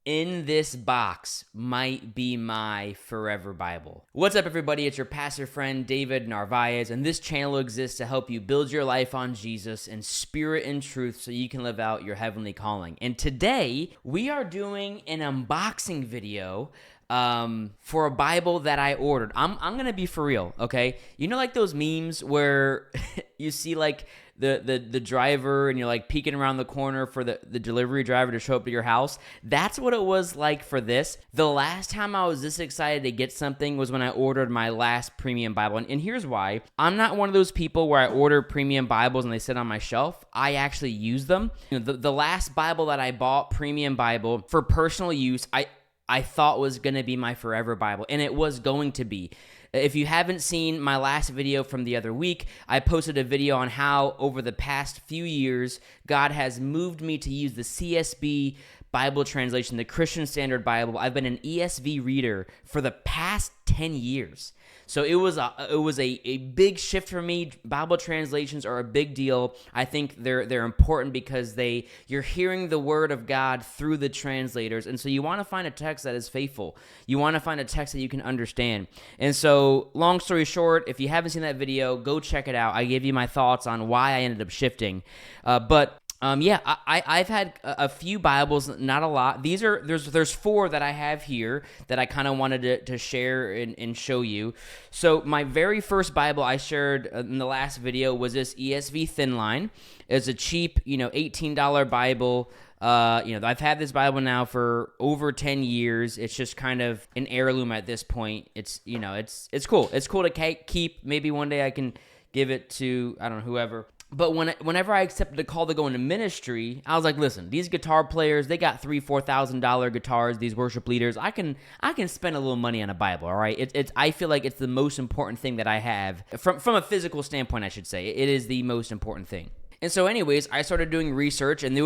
in this box might be my forever Bible. What's up, everybody? It's your pastor friend, David Narvaez, and this channel exists to help you build your life on Jesus in spirit and truth so you can live out your heavenly calling. And today, we are doing an unboxing video for a Bible that I ordered. I'm gonna be for real, okay? You know, like those memes where you see like the driver and you're like peeking around the corner for the delivery driver to show up to your house? That's what it was like for this. The last time I was this excited to get something was when I ordered my last premium Bible. And here's why. I'm not one of those people where I order premium Bibles and they sit on my shelf. I actually use them. You know, the last Bible that I bought, premium Bible, for personal use, I thought was going to be my forever Bible, and it was going to be. If you haven't seen my last video from the other week, I posted a video on how over the past few years, God has moved me to use the CSB Bible translation, the Christian Standard Bible. I've been an ESV reader for the past 10 years. So it was a big shift for me. Bible translations are a big deal. I think they're important because you're hearing the word of God through the translators. And so you want to find a text that is faithful. You want to find a text that you can understand. And so long story short, if you haven't seen that video, go check it out. I gave you my thoughts on why I ended up shifting. I've had a few Bibles, not a lot. There's four that I have here that I kind of wanted to share and show you. So my very first Bible I shared in the last video was this ESV Thin Line. It's a cheap, $18 Bible. I've had this Bible now for over 10 years. It's just kind of an heirloom at this point. It's cool. It's cool to keep. Maybe one day I can give it to, I don't know, whoever. But whenever I accepted the call to go into ministry, I was like, listen, these guitar players, they got $3,000-$4,000 guitars, these worship leaders. I can spend a little money on a Bible, all right? I feel like it's the most important thing that I have. From a physical standpoint, I should say. It is the most important thing. And so anyways, I started doing research, and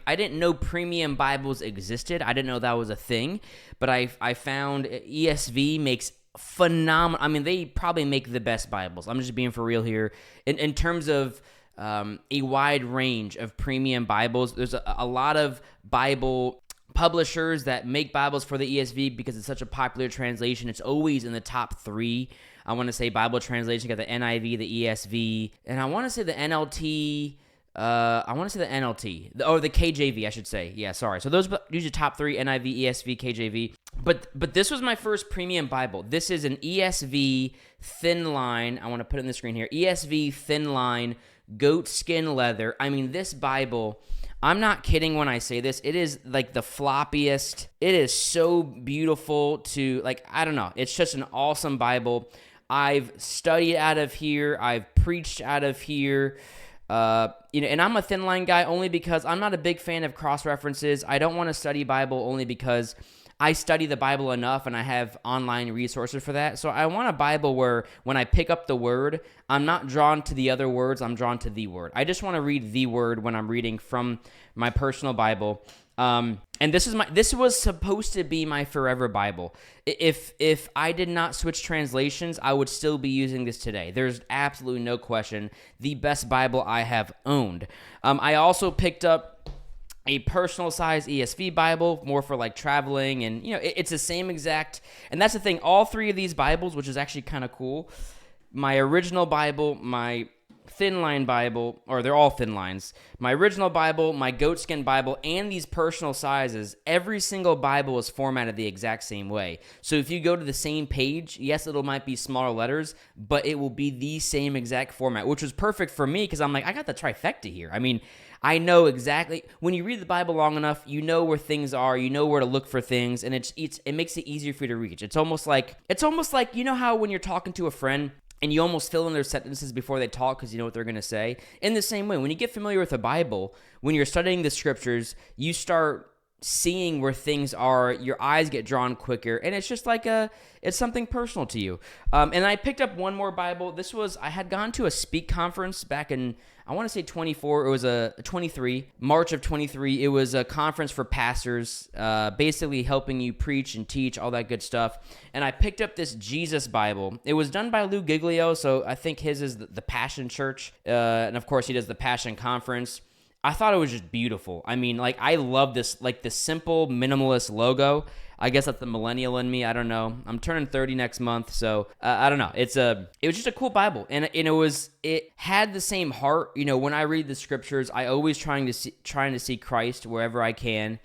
I didn't know premium Bibles existed. I didn't know that was a thing. But I found ESV makes phenomenal. I mean, they probably make the best Bibles. I'm just being for real here. In terms of a wide range of premium Bibles. There's a lot of Bible publishers that make Bibles for the ESV because it's such a popular translation. It's always in the top three. I want to say Bible translation, got the NIV, the ESV, and I want to say the NLT. Or the KJV, I should say. Yeah, sorry. So those usually top three: NIV, ESV, KJV. But this was my first premium Bible. This is an ESV Thin Line. I want to put it in the screen here. ESV Thin Line, goat skin leather. I mean, this Bible, I'm not kidding when I say this. It is like the floppiest. It is so beautiful to, I don't know. It's just an awesome Bible. I've studied out of here. I've preached out of here. And I'm a thin line guy only because I'm not a big fan of cross references. I don't want to study Bible only because I study the Bible enough and I have online resources for that. So I want a Bible where when I pick up the word, I'm not drawn to the other words, I'm drawn to the word. I just want to read the word when I'm reading from my personal Bible. And this was supposed to be my forever Bible. If I did not switch translations, I would still be using this today. There's absolutely no question. The best Bible I have owned. I also picked up a personal size ESV Bible, more for traveling, and it's the same exact. And that's the thing. All three of these Bibles, which is actually kind of cool. My original Bible, my Thin Line Bible, or they're all thin lines. My original Bible, my goatskin Bible, and these personal sizes, every single Bible is formatted the exact same way. So if you go to the same page, yes, might be smaller letters, but it will be the same exact format, which was perfect for me because I'm like, I got the trifecta here. I mean, I know exactly, when you read the Bible long enough, you know where things are, you know where to look for things, and it makes it easier for you to reach. It's almost like, you know how when you're talking to a friend, and you almost fill in their sentences before they talk because you know what they're going to say? In the same way, when you get familiar with the Bible, when you're studying the scriptures, you start seeing where things are, your eyes get drawn quicker, and it's just it's something personal to you. And I picked up one more Bible. I had gone to a Speak conference back in, I want to say 24, it was a 23, March of 23. It was a conference for pastors, basically helping you preach and teach, all that good stuff. And I picked up this Jesus Bible. It was done by Lou Giglio, so I think his is the Passion Church, and of course he does the Passion Conference. I thought it was just beautiful. I mean, like, I love this, like, the simple minimalist logo. I guess that's the millennial in me. I don't know. I'm turning 30 next month, so I don't know. It was just a cool Bible, and it had the same heart. You know, when I read the scriptures, I always trying to see Christ wherever I can.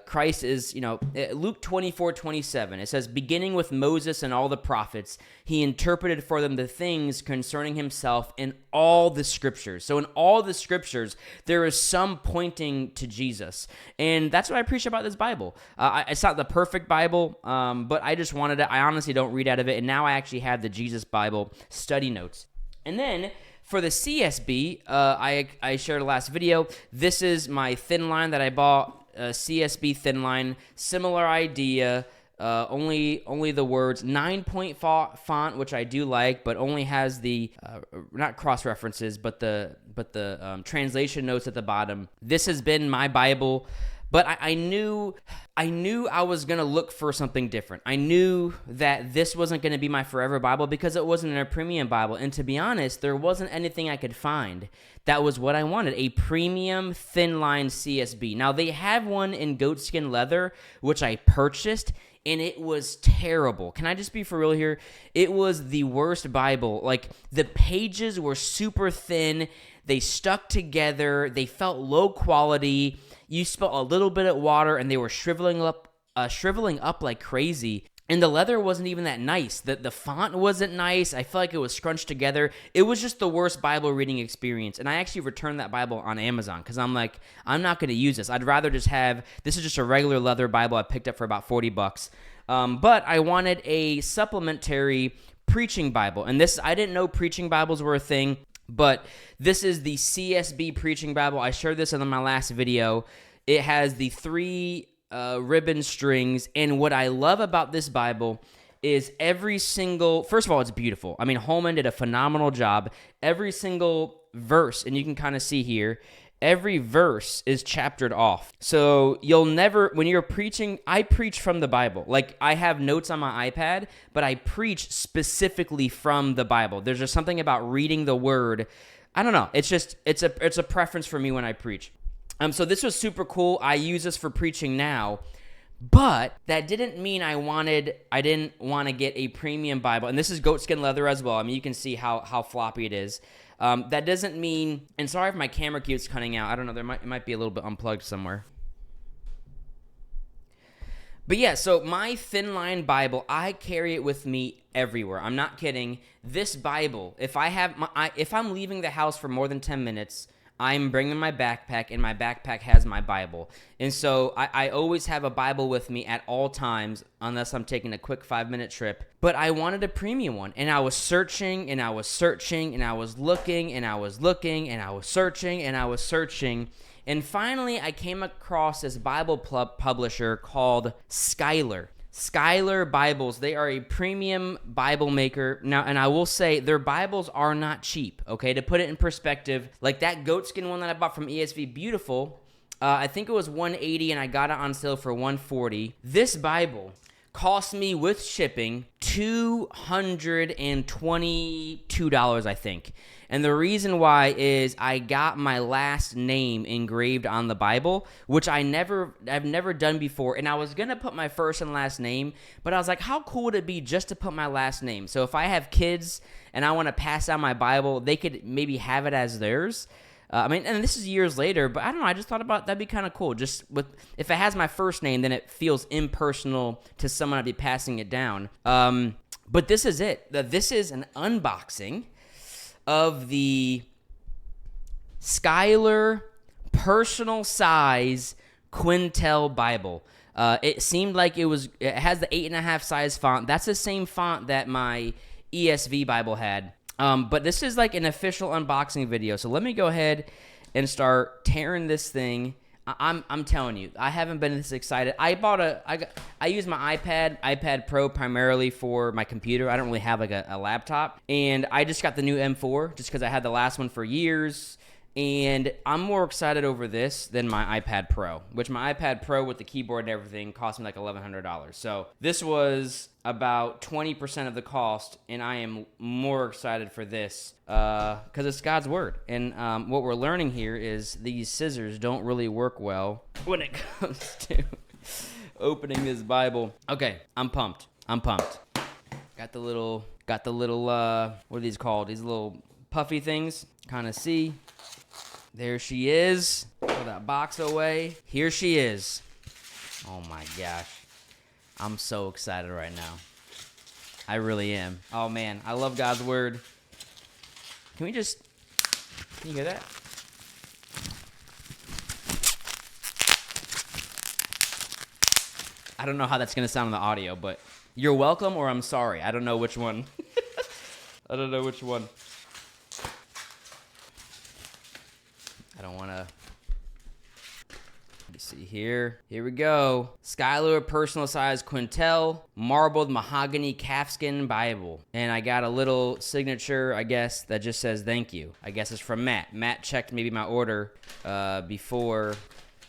Christ is, you know, Luke 24:27. It says, beginning with Moses and all the prophets, he interpreted for them the things concerning himself in all the scriptures. So in all the scriptures, there is some pointing to Jesus, and that's what I appreciate about this Bible. It's not the perfect Bible, but I just wanted it. I honestly don't read out of it, and now I actually have the Jesus Bible study notes. And then for the CSB, I shared a last video. This is my thin line that I bought, CSB thin line, similar idea. Only the words, 9-point font, which I do like, but only has the not cross references, but the translation notes at the bottom. This has been my Bible, but I knew I was gonna look for something different. I knew that this wasn't gonna be my forever Bible because it wasn't a premium Bible, and to be honest, there wasn't anything I could find that was what I wanted, a premium thin line CSB. Now they have one in goatskin leather, which I purchased, and it was terrible. Can I just be for real here? It was the worst Bible. Like, the pages were super thin. They stuck together. They felt low quality. You spilled a little bit of water, and they were shriveling up like crazy. And the leather wasn't even that nice. The font wasn't nice. I felt like it was scrunched together. It was just the worst Bible reading experience. And I actually returned that Bible on Amazon because I'm like, I'm not going to use this. I'd rather just have, this is just a regular leather Bible I picked up for about $40. But I wanted a supplementary preaching Bible. And this, I didn't know preaching Bibles were a thing, but this is the CSB preaching Bible. I shared this in my last video. It has the 3 ribbon strings, and what I love about this Bible is every single, first of all, it's beautiful. I mean, Holman did a phenomenal job. Every single verse, and you can kind of see here, every verse is chaptered off. So you'll never, when you're preaching, I preach from the Bible. Like, I have notes on my iPad, but I preach specifically from the Bible. There's just something about reading the word. I don't know. It's just, it's a preference for me when I preach. So this was super cool. I use this for preaching now, but that didn't mean I didn't want to get a premium Bible. And this is goatskin leather as well. I mean, you can see how floppy it is. That doesn't mean, and sorry if my camera keeps cutting out. I don't know. It might be a little bit unplugged somewhere. But yeah, so my thin line Bible, I carry it with me everywhere. I'm not kidding. This Bible, if I'm leaving the house for more than 10 minutes, I'm bringing my backpack, and my backpack has my Bible. And so I always have a Bible with me at all times, unless I'm taking a quick 5-minute trip. But I wanted a premium one, and I was searching, and I was searching, and I was looking, and I was looking, and I was searching, and I was searching. And finally, I came across this Bible publisher called Schuyler. Schuyler Bibles, they are a premium Bible maker. Now, and I will say, their Bibles are not cheap, okay? To put it in perspective, like that goatskin one that I bought from ESV, beautiful. I think it was $180, and I got it on sale for $140. This Bible cost me, with shipping, $222, I think. And the reason why is I got my last name engraved on the Bible, which I've never done before. And I was going to put my first and last name, but I was like, how cool would it be just to put my last name? So if I have kids and I want to pass down my Bible, they could maybe have it as theirs. I mean, and this is years later, but I don't know. I just thought about that'd be kind of cool. Just if it has my first name, then it feels impersonal to someone I'd be passing it down. But this is it. This is an unboxing of the Schuyler personal size Quentel Bible. It seemed like it has the 8.5 size font. That's the same font that my ESV Bible had. But this is like an official unboxing video. So let me go ahead and start tearing this thing. I'm telling you, I haven't been this excited. I use my iPad Pro primarily for my computer. I don't really have like a laptop. And I just got the new M4 just because I had the last one for years. And I'm more excited over this than my iPad Pro, which my iPad Pro with the keyboard and everything cost me like $1,100. So this was about 20% of the cost, and I am more excited for this because it's God's Word. And what we're learning here is these scissors don't really work well when it comes to opening this Bible. Okay, I'm pumped. Got the little, what are these called? These little puffy things. Kind of see. There she is. Throw that box away. Here she is. Oh my gosh. I'm so excited right now. I really am. Oh man, I love God's Word. Can you hear that? I don't know how that's going to sound in the audio, but you're welcome or I'm sorry. I don't know which one. I don't know which one. I don't want to. Let me see here. Here we go. Schuyler personal size Quentel marbled mahogany calfskin Bible. And I got a little signature, I guess, that just says thank you. I guess it's from Matt. Matt checked maybe my order before.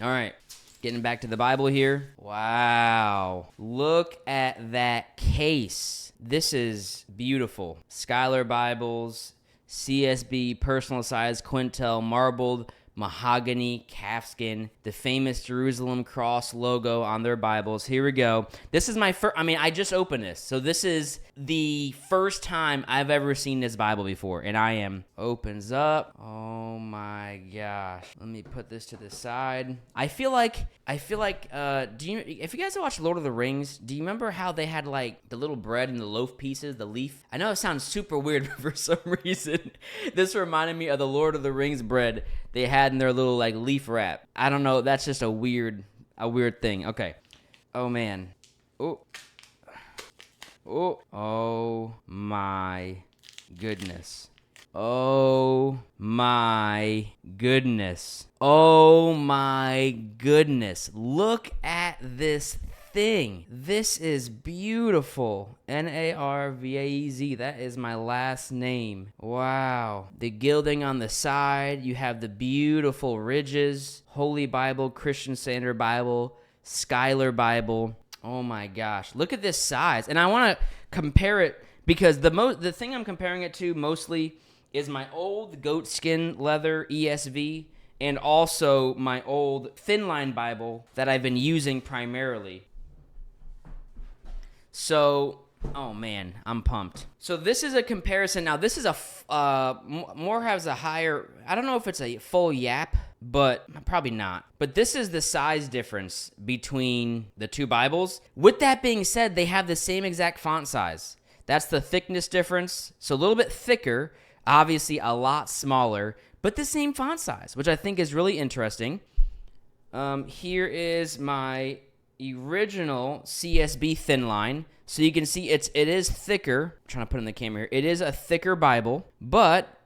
All right. Getting back to the Bible here. Wow. Look at that case. This is beautiful. Schuyler Bibles, CSB personal size Quentel marbled mahogany calfskin, the famous Jerusalem cross logo on their Bibles. Here we go. This is my first, I just opened this. So this is the first time I've ever seen this Bible before. And I am, opens up. Oh my gosh. Let me put this to the side. I feel like, if you guys watch Lord of the Rings, do you remember how they had like the little bread and the loaf pieces, the leaf? I know it sounds super weird, but for some reason, this reminded me of the Lord of the Rings bread they had in their little like leaf wrap. I don't know. That's just a weird thing. Okay. Oh man. Oh my goodness. Oh my goodness. Oh my goodness. Look at this thing. This is beautiful. Narvaez. That is my last name. Wow. The gilding on the side. You have the beautiful ridges. Holy Bible, Christian Standard Bible, Schuyler Bible. Oh my gosh. Look at this size. And I want to compare it because the thing I'm comparing it to mostly is my old goatskin leather ESV and also my old thin line Bible that I've been using primarily. So, oh man, I'm pumped. So this is a comparison. Now this is more has a higher, I don't know if it's a full yap, but probably not. But this is the size difference between the two Bibles. With that being said, they have the same exact font size. That's the thickness difference. So a little bit thicker, obviously a lot smaller, but the same font size, which I think is really interesting. Here is my original CSB thin line. So you can see it is thicker. I'm trying to put it in the camera here. It is a thicker Bible, but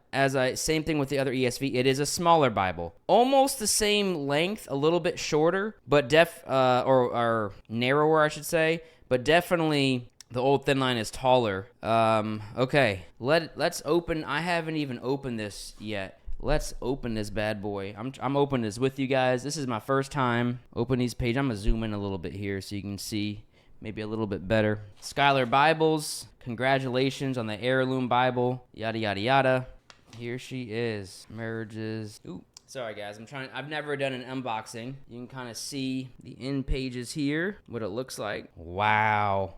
same thing with the other ESV, it is a smaller Bible. Almost the same length, a little bit shorter, but or narrower, I should say, but definitely the old thin line is taller. Okay, let's open. I haven't even opened this yet. Let's open this bad boy. I'm opening this with you guys. This is my first time opening these pages. I'm gonna zoom in a little bit here so you can see maybe a little bit better. Schuyler Bibles, congratulations on the heirloom Bible. Yada yada yada. Here she is. Marriages. Ooh. Sorry guys, I've never done an unboxing. You can kind of see the end pages here, what it looks like. Wow.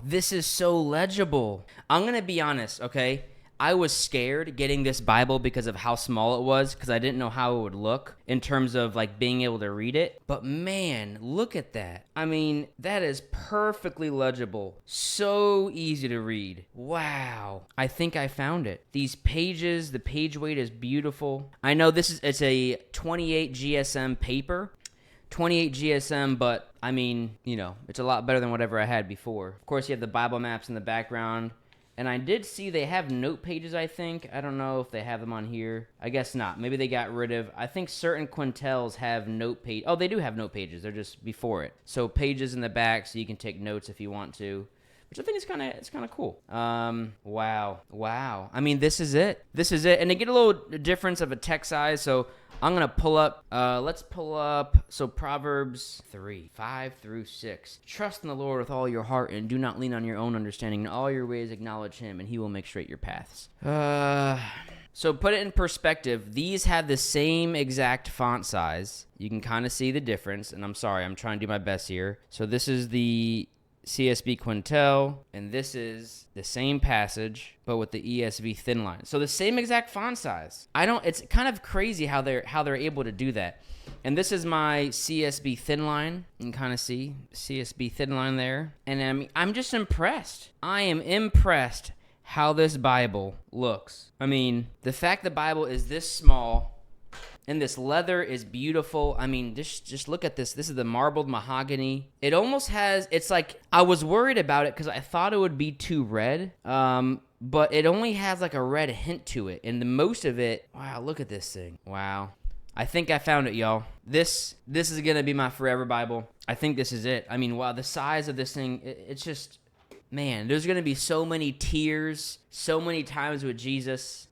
This is so legible. I'm gonna be honest, okay? I was scared getting this Bible because of how small it was, because I didn't know how it would look in terms of like being able to read it. But man, look at that. I mean, that is perfectly legible. So easy to read. Wow. I think I found it. These pages, the page weight is beautiful. I know it's a 28 GSM paper. 28 GSM, but I mean, it's a lot better than whatever I had before. Of course, you have the Bible maps in the background. And I did see they have note pages, I think. I don't know if they have them on here. I guess not. Maybe they got rid of... I think certain Quentels have note page. Oh, they do have note pages. They're just before it. So pages in the back so you can take notes if you want to. which I think is kind of cool. Wow. I mean, this is it. And to get a little difference of a text size, so I'm going to pull up, let's pull up, so Proverbs 3:5-6. Trust in the Lord with all your heart and do not lean on your own understanding. In all your ways acknowledge him and he will make straight your paths. So put it in perspective, these have the same exact font size. You can kind of see the difference, and I'm sorry, I'm trying to do my best here. So this is the CSB Quentel, and this is the same passage, but with the ESV thin line. So the same exact font size. It's kind of crazy how they're able to do that. And this is my CSB thin line. You can kind of see CSB thin line there. And I'm just impressed. I am impressed how this Bible looks. I mean, the fact the Bible is this small and this leather is beautiful. I mean, just look at this. This is the marbled mahogany. It almost has, it's like, I was worried about it because I thought it would be too red. But it only has like a red hint to it. And the most of it, wow, look at this thing. Wow. I think I found it, y'all. This is going to be my forever Bible. I think this is it. I mean, wow, the size of this thing, it's just, man, there's going to be so many tears, so many times with Jesus.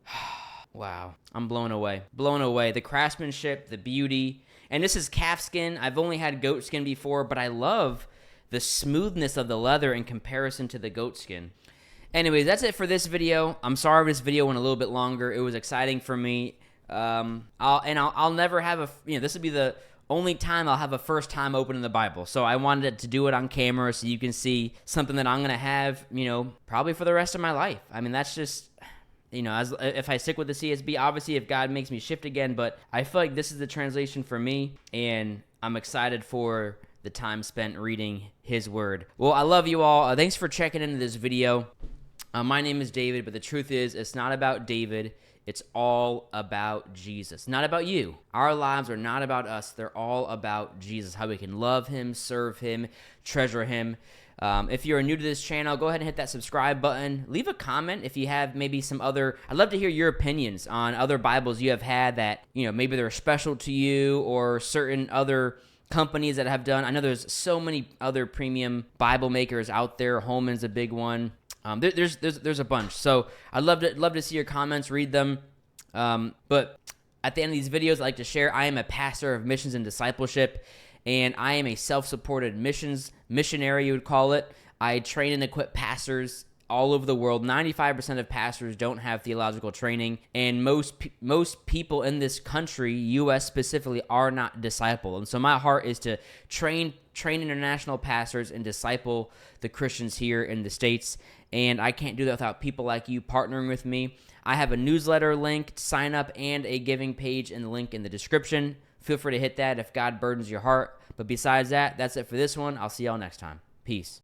Wow, I'm blown away. Blown away. The craftsmanship, the beauty. And this is calfskin. I've only had goat skin before, but I love the smoothness of the leather in comparison to the goat skin. Anyways, that's it for this video. I'm sorry this video went a little bit longer. It was exciting for me. I'll never have this will be the only time I'll have a first time opening the Bible. So I wanted to do it on camera so you can see something that I'm going to have, probably for the rest of my life. I mean, that's just, if I stick with the CSB, obviously if God makes me shift again, but I feel like this is the translation for me, and I'm excited for the time spent reading his word. Well, I love you all. Thanks for checking into this video. My name is David, but the truth is it's not about David. It's all about Jesus, not about you. Our lives are not about us. They're all about Jesus, how we can love him, serve him, treasure him. If you're new to this channel, go ahead and hit that subscribe button. Leave a comment if you have maybe some other, I'd love to hear your opinions on other Bibles you have had that, maybe they're special to you, or certain other companies that have done. I know there's so many other premium Bible makers out there. Holman's a big one. There's a bunch. So I'd love to see your comments, read them. But at the end of these videos, I like to share, I am a pastor of missions and discipleship, and I am a self-supported missionary, you would call it. I train and equip pastors all over the world. 95% of pastors don't have theological training, and most people in this country, U.S. specifically, are not discipled. And so my heart is to train international pastors and disciple the Christians here in the States. And I can't do that without people like you partnering with me. I have a newsletter link, sign up, and a giving page and the link in the description. Feel free to hit that if God burdens your heart. But besides that, that's it for this one. I'll see y'all next time. Peace.